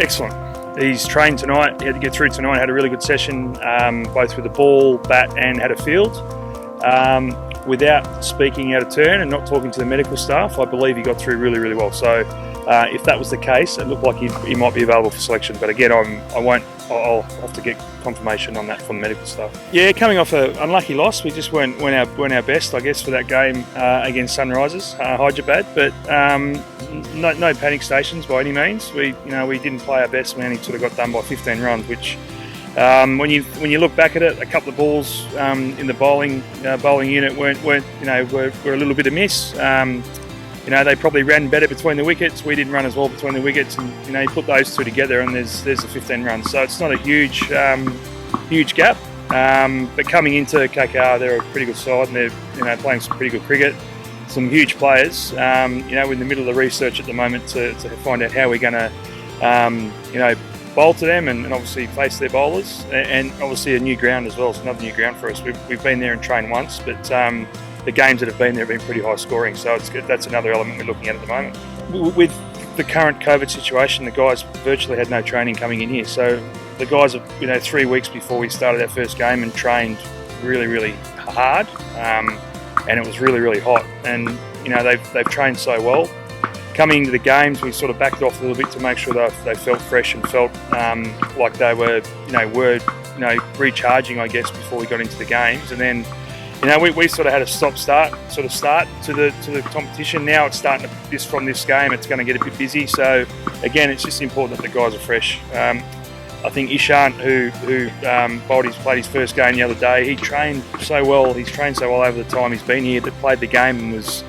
Excellent. He's trained tonight. He had to get through tonight. Had a really good session, both with the ball, bat, and had a field. Without speaking out of turn and not talking to the medical staff, I believe he got through really, really well. So, if that was the case, it looked like he might be available for selection. But again, I'll have to get confirmation on that from the medical staff. Yeah, coming off an unlucky loss, we just weren't our best, I guess, for that game against Sunrisers, Hyderabad. But no panic stations by any means. We didn't play our best. We only sort of got done by 15 runs, which when you look back at it, a couple of balls in the bowling unit were a little bit amiss. They probably ran better between the wickets. We didn't run as well between the wickets, and you put those two together, and there's the 15 runs. So it's not a huge gap. But coming into KKR, they're a pretty good side, and they're playing some pretty good cricket. Some huge players. We're in the middle of the research at the moment to find out how we're going to bowl to them and obviously face their bowlers, and obviously a new ground as well. It's another new ground for us. We've been there and trained once, but the games that have been there have been pretty high scoring, so that's another element we're looking at the moment. With the current COVID situation, the guys virtually had no training coming in here, so the guys have 3 weeks before we started our first game and trained really, really hard, and it was really, really hot, and they've trained so well. Coming into the games, we sort of backed off a little bit to make sure that they felt fresh and felt like they were recharging, I guess, before we got into the games. And then, we sort of had a start to the competition. Now it's starting from this game, it's going to get a bit busy. So again, it's just important that the guys are fresh. I think Ishant, who played his first game the other day, he trained so well. He's trained so well over the time he's been here, that played the game and was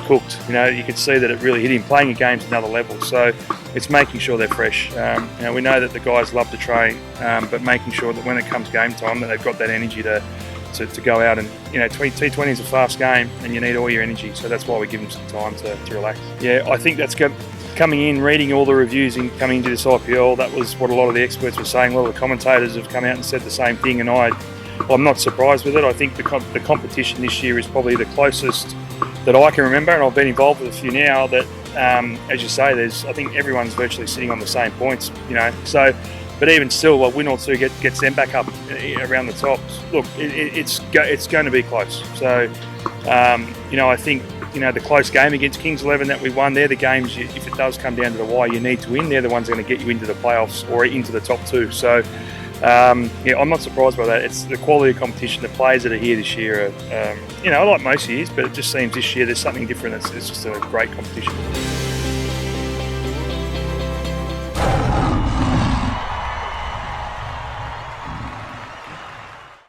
cooked. You could see that it really hit him. Playing a game's another level, so it's making sure they're fresh. We know that the guys love to train, but making sure that when it comes game time, that they've got that energy to go out and T20 is a fast game, and you need all your energy. So that's why we give them some time to relax. Yeah, I think that's good. Coming in, reading all the reviews and coming into this IPL, that was what a lot of the experts were saying. A lot of the commentators have come out and said the same thing, and I'm not surprised with it. I think the competition this year is probably the closest that I can remember, and I've been involved with a few now that, as you say, I think everyone's virtually sitting on the same points, So, but even still, win or two gets them back up around the top. Look, it's going to be close. So, I think the close game against Kings 11 that we won, they're the games. If it does come down to the wire, you need to win. They're the ones going to get you into the playoffs or into the top two. So. I'm not surprised by that. It's the quality of competition. The players that are here this year are, like most years, but it just seems this year there's something different. It's just a great competition.